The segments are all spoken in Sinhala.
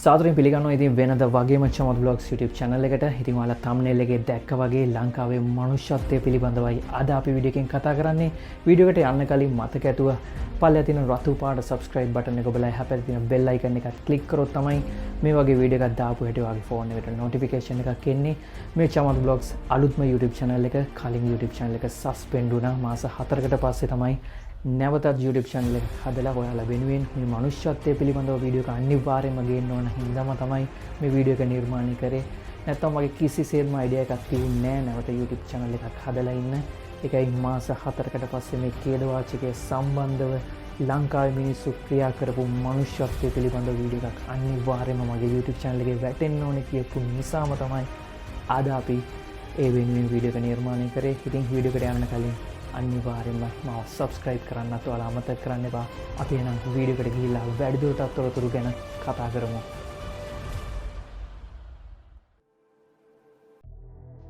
සාදරයෙන් පිළිගන්නවා ඉතින් වෙනද වගේම චමත් බ්ලොග්ස් YouTube channel එකට. ඉතින් ඔයාලා thumbnail එකේ දැක්ක වගේ ලංකාවේ මනුෂ්‍යත්වය පිළිබඳවයි අද අපි වීඩියෝ එකෙන් කතා කරන්නේ. වීඩියෝ එකට යන්න කලින් මතක ඇතුව පල්ලෙහා තියෙන රතු පාට subscribe button එක ඔබලා එහා පැත්තේ තියෙන bell icon එකත් click කරොත් තමයි මේ වගේ වීඩියෝ එකක් දාපු හැටි ඔයාගේ phone එකට notification එකක් එන්නේ. මේ චමත් බ්ලොග්ස් අලුත්ම YouTube channel එක කලින් YouTube channel එක suspend වුණා. මාස 4කට පස්සේ තමයි නැවතත් YouTube channel එක හදලා ඔයාලා වෙනුවෙන් මේ මනුෂ්‍යත්වය පිළිබඳව වීඩියෝ එක අනිවාර්යයෙන්ම ගේන්න ඕන හින්දාම තමයි මේ වීඩියෝ එක නිර්මාණය කරේ. නැත්නම් මගේ කිසිසේත්ම අයිඩියා එකක් තිබුණේ නැහැ නැවත YouTube channel එකක් හදලා ඉන්න. ඒකයි මාස 4කට පස්සේ මේ ඛේදවාචකයේ සම්බන්ධව ලංකාවේ මිනිස්සු ක්‍රියා කරපු මනුෂ්‍යත්වය පිළිබඳව වීඩියෝ එකක් අනිවාර්යයෙන්ම මගේ YouTube channel එකේ වැටෙන්න ඕනේ කියපු නිසාම තමයි අද අපි ඒ වෙනුවෙන් වීඩියෝ එක නිර්මාණය කරේ. ඉතින් වීඩියෝ එකට යන්න කලින් අනිවාර්යෙන්ම මාව subscribe කරන්නත් ඔයාලා අමතක කරන්න එපා. අපි එහෙනම් වීඩියෝ එකට ගිහිල්ලා වැඩිදුරටත් තොරතුරු ගැන කතා කරමු.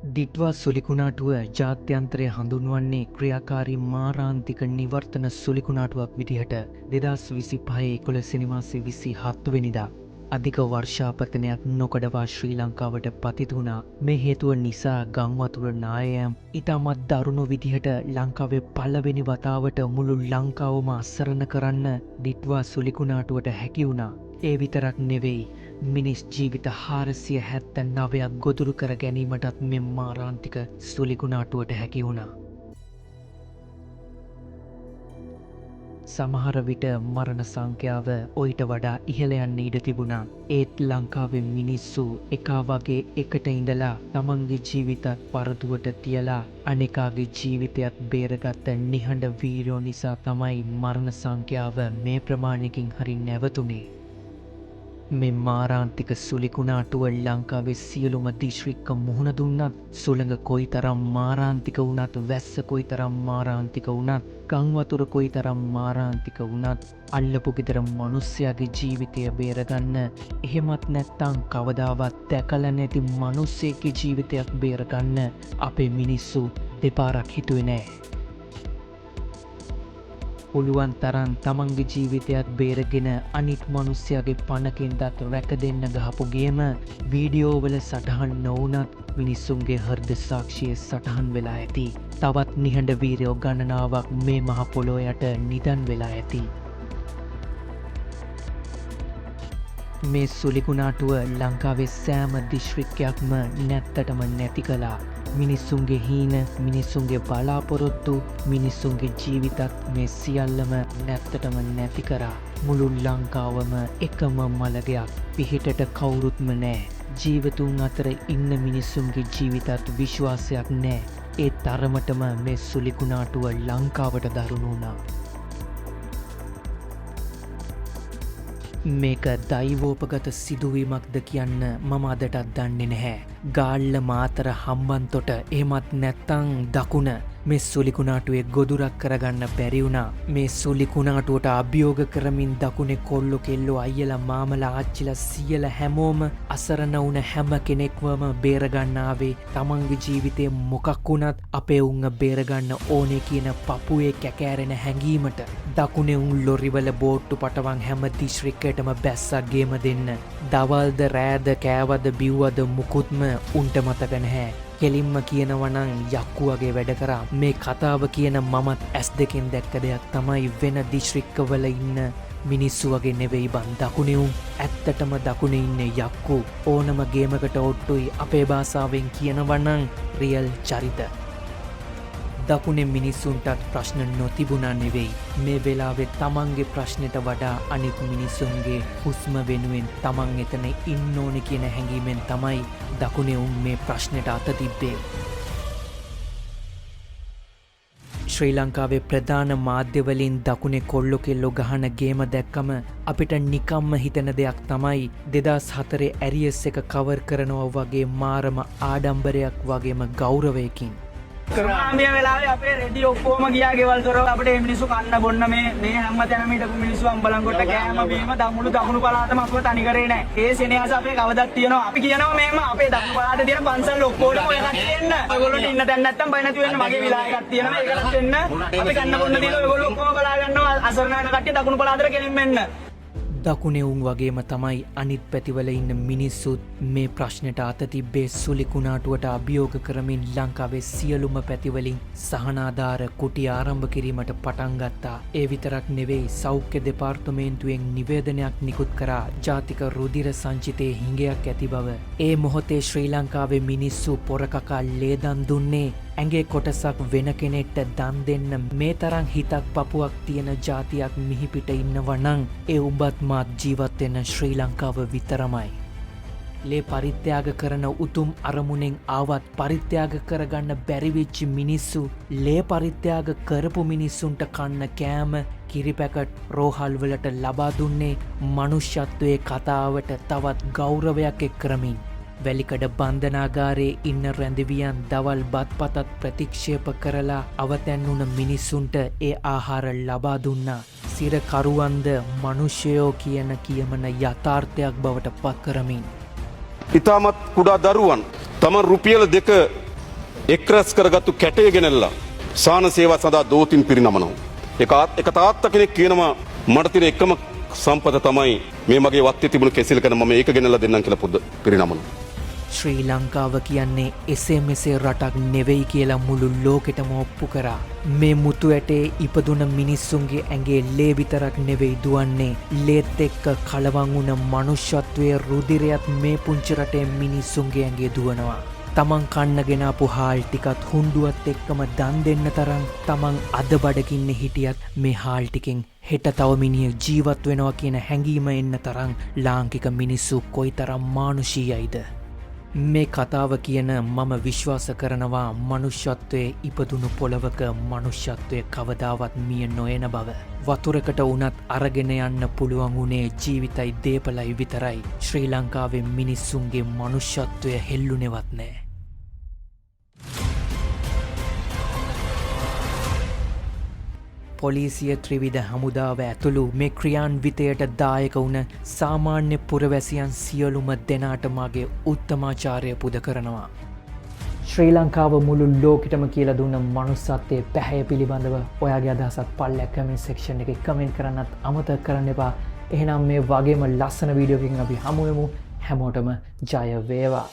ඩිට්වා සුලිකුණාටුව ජාත්‍යන්තරය හඳුන්වන්නේ ක්‍රියාකාරී මාරාන්තික නිවර්තන සුලිකුණාටුවක් විදිහට 2025 11 මාසේ 27 වෙනිදා අධික වර්ෂාපතනයක් නොකඩවා ශ්‍රී ලංකාවට පතිත වුණා. මේ හේතුව නිසා ගංවතුර නායයන් ඉතාමත් දරුණු විදිහට ලංකාවේ පළවෙනි වතාවට මුළු ලංකාවම අසරණ කරන්න ඩිට්වා සුලිකුණාටුවට හැකි වුණා. ඒ විතරක් නෙවෙයි මිනිස් ජීවිත 479ක් ගොදුරු කර ගැනීමටත් මෙ මාරාන්තික සුලිකුණාටුවට හැකි වුණා. සමහර විට මරණ සංඛ්‍යාව ඔයිට වඩා ඉහළ යන්න ඉඩ තිබුණා. ඒත් ලංකාවේ මිනිස්සු එකා වගේ එකට ඉඳලා තමන්ගේ ජීවිතත් පරදුවට තියලා අනෙකාගේ ජීවිතයත් බේරගත්ත නිහඬ වීරයෝ නිසා තමයි මරණ සංඛ්‍යාව මේ ප්‍රමාණයකින් හරි නැවතුනේ. මේ මාරාන්තික සුලිකුණාටුව ලංකාවේ සියලුම දිස්ත්‍රික්ක මුහුණ දුන්නත් සුළඟ කොයිතරම් මාරාන්තික වුණත් වැස්ස කොයිතරම් මාරාන්තික වුණත් ගංවතුර කොයිතරම් මාරාන්තික වුණත් අල්ලපු ගෙදර මිනිස්සයාගේ ජීවිතය බේරගන්න එහෙමත් නැත්නම් කවදාවත් දැකලා නැති මිනිස්සෙක්ගේ ජීවිතයක් බේරගන්න අපේ මිනිස්සු දෙපාරක් හිතුවේ නෑ. පුළුවන් තරම් තමන්ගේ ජීවිතයත් බේරගෙන අනිත් මිනිස්සයාගේ පණකින්දත් රැක දෙන්න ගහපු ගේම වීඩියෝ වල සටහන් නොවුනත් මිනිස්සුන්ගේ හෘද සාක්ෂියේ සටහන් වෙලා ඇති. තවත් නිහඬ වීරයෝ ගණනාවක් මේ මහ පොළොව යට නිදන් වෙලා ඇති. මේ සුලිකුණාටුව ලංකාවේ සෑම දිස්ත්‍රික්කයක්ම නැත්තටම නැති කළා. මිනිස්සුන්ගේ හීන, මිනිස්සුන්ගේ බලාපොරොත්තු, මිනිස්සුන්ගේ ජීවිතත් මේ සියල්ලම නැත්තටම නැති කරා. මුළු ලංකාවම එකම මළගයක්. පිහිටට කවුරුත්ම නෑ. ජීවතුන් අතර ඉන්න මිනිස්සුන්ගේ ජීවිතත් විශ්වාසයක් නෑ. ඒ තරමටම මේ සුලිකුණාටුව ලංකාවට දරුණු වුණා. මේක දෛවෝපගත සිදුවීමක්ද කියන්න මම අදටත් දන්නේ නැහැ. ගාල්ල මාතර හම්බන්තොට එහෙමත් නැත්තං දකුණ මේ සුලිකුණාටුවේ ගොදුරක් කරගන්න බැරි වුණා. මේ සුලිකුණාටුවට අභියෝග කරමින් දකුණේ කොල්ලෝ කෙල්ලෝ අයියලා මාමලා ආච්චිලා සියලා හැමෝම අසරණ වුණ හැම කෙනෙක්වම බේරගන්න ආවේ තමන්ගේ ජීවිතේ මොකක් වුණත් අපේ උන්ව බේරගන්න ඕනේ කියන පපුවේ කැකෑරෙන හැඟීමට දකුණේ උන් ලොරිවල බෝට්ටු පටවන් හැම දිස්ත්‍රික්කයටම බැස්සක් ගේම දෙන්න. දවල්ද රෑද කෑවද බිව්වද මුකුත්ම උන්ට මතක නැහැ. කෙලින්ම කියනවනම් යක්කු වගේ වැඩ කරා. මේ කතාව කියන මමත් ඇස් දෙකෙන් දැක්ක දෙයක් තමයි වෙන දිස්ත්‍රික්කවල ඉන්න මිනිස්සු වගේ නෙවෙයි බන් දකුණේ උන් ඇත්තටම දකුණේ ඉන්නේ යක්කු. ඕනම ගේමකට ඔට්ටුයි අපේ භාෂාවෙන් කියනවනම් රියල් චරිත. දකුණේ මිනිස්සුන්ටත් ප්‍රශ්න නොතිබුණා නෙවෙයි. මේ වෙලාවේ තමන්ගේ ප්‍රශ්නෙට වඩා අනිත් මිනිස්සුන්ගේ හුස්ම වෙනුවෙන් තමන් එතන ඉන්න ඕනේ කියන හැඟීමෙන් තමයි දකුණේ උන් මේ ප්‍රශ්නෙට අත තිබ්බේ. ශ්‍රී ලංකාවේ ප්‍රධාන මාධ්‍යවලින් දකුණේ කොල්ලෝ කෙල්ලෝ ගහන ගේම දැක්කම අපිට නිකම්ම හිතන දෙයක් තමයි 2004 ඇරියස් එක කවර් කරනවා වගේ මාරම ආඩම්බරයක් වගේම ගෞරවයකින්. මේ වෙලාවේ අපේ රෙඩි ඔක්කොම ගියා ගෙවල් දොරවල් අපිට මිනිස්සු කන්න බොන්න මේ හැමතැනම හිටපු මිනිස්සු අම්බලන්කොට කෑම බීම දමුණු දකුණු පළාතම අපව තනි කරේ නැහැ. ඒ සෙනෙහස අපේ කවදත් තියෙනවා. අපි කියනවා මේම අපේ දකුණු පළාතේ තියෙන පන්සල් ඔක්කොම ඔයකට දෙන්න. ඔයගොල්ලෝට ඉන්න තැන නැත්තම් බය නැති වෙන්න මගේ විලායයක් තියෙනවා. ඒකට දෙන්න. අපි කන්න බොන්න දීලා ඔයගොල්ලෝ ඔක්කොම බලා ගන්නවා. අසරණ වෙන කට්ටිය දකුණු පළාතට ගෙලින් මෙන්න. දකුණෙවුන් වගේම තමයි අනිත් පැතිවල ඉන්න මිනිස්සුත් මේ ප්‍රශ්නයට අත තිබ්බේ සුලි කුණාටුවට අභියෝග කරමින් ලංකාවේ සියලුම පැතිවලින් සහනාධාර කුටි ආරම්භ කිරීමට පටන් ගත්තා. ඒ විතරක් නෙවෙයි සෞඛ්‍ය දෙපාර්තමේන්තුවෙන් නිවේදනයක් නිකුත් කරා ජාතික රුධිර සංචිතයේ හිඟයක් ඇති බව. ඒ මොහොතේ ශ්‍රී ලංකාවේ මිනිස්සු පොරකකා ලේදන් දුන්නේ ඇගේ කොටසක් වෙන කෙනෙක්ට දන් දෙන්න මේ තරම් හිතක් පපුවක් තියෙන ජාතියක් මිහිපිට ඉන්නවනං ඒ උඹත් මාත් ජීවත් වෙන ශ්‍රී ලංකාව විතරමයි. ලේ පරිත්‍යාග කරන උතුම් අරමුණෙන් ආවත් පරිත්‍යාග කරගන්න බැරිවිච්ච මිනිස්සු ලේ පරිත්‍යාග කරපු මිනිස්සුන්ට කන්න කෑම කිරිපැකට් රෝහල්වලට ලබා දුන්නේ මනුෂ්‍යත්වයේ කතාවට තවත් ගෞරවයක් එක් කරමින්. වැලිකඩ බන්ධනාගාරයේ ඉන්න රැඳවියන් දවල් බත්පතත් ප්‍රතික්ෂේප කරලා අවතැන් වුණ මිනිස්සුන්ට ඒ ආහාර ලබා දුන්නා. සිරකරුවන්ද මනුෂ්‍යයෝ කියන කියමන යථාර්ථයක් බවට පත් කරමින්. ඉතාමත් කුඩා දරුවන් තමන් රුපියල 2 එක්රැස් කරගත්තු කැටය ගෙනල්ලා සාන සේවා සඳහා දෝතින් පිරිනමනවා. එක තාත්තා කෙනෙක් කියනවා මට තියෙන එකම සම්පත තමයි මේ මගේ වත්තේ තිබුණු කෙසෙල්කන මම ඒක ගෙනල්ලා දෙන්නම් කියලා පොඩ්ඩ පිරිනමනවා. ශ්‍රී ලංකාව කියන්නේ එසේ මෙසේ රටක් නෙවෙයි කියලා මුළු ලෝකෙටම ඔප්පු කරා. මේ මුතු ඇටේ ඉපදුන මිනිස්සුන්ගේ ඇගේ ලේ විතරක් නෙවෙයි දුවන්නේ. ලේත් එක්ක කලවං වුණ මනුෂ්‍යත්වයේ රුධිරයත් මේ පුංචි රටේ මිනිස්සුන්ගේ ඇගේ දුවනවා. තමන් කන්න ගෙනාපු හාල් ටිකත් හුණ්ඩුවත් එක්කම දන් දෙන්න තරම් තමන් අද බඩගින්න හිටියත් මේ හාල් ටිකෙන් හෙට තව මිනිහෙක් ජීවත් වෙනවා කියන හැඟීම එන්න තරම් ලාංකික මිනිස්සු කොයිතරම් මානුෂීයයිද. මේ කතාව කියන මම විශ්වාස කරනවා මනුෂ්‍යත්වයේ ඉපදුණු පොළවක මනුෂ්‍යත්වය කවදාවත් මිය නොයන බව. වතුරකට වුණත් අරගෙන යන්න පුළුවන් වුණේ ජීවිතයි දේපලයි විතරයි. ශ්‍රී ලංකාවේ මිනිස්සුන්ගේ මනුෂ්‍යත්වය හෙල්ලුනෙවත් නෑ. පොලිසිය ත්‍රිවිධ හමුදාව ඇතුළු මේ ක්‍රියාන්විතයට දායක වුණ සාමාන්‍ය පුරවැසියන් සියලුම දෙනාට මගේ උත්තමාචාරය පුද කරනවා. ශ්‍රී ලංකාව මුළු ලෝකෙටම කියලා දුන්න මනුස්සත්වයේ පැහැය පිළිබඳව ඔයාගේ අදහසත් පල්ලෙයක් කමෙන්ට් සෙක්ෂන් එකේ කමෙන්ට් කරන්නත් අමතක කරන්න එපා. එහෙනම් මේ වගේම ලස්සන වීඩියෝ එකකින් අපි හමු වෙමු. හැමෝටම ජය වේවා.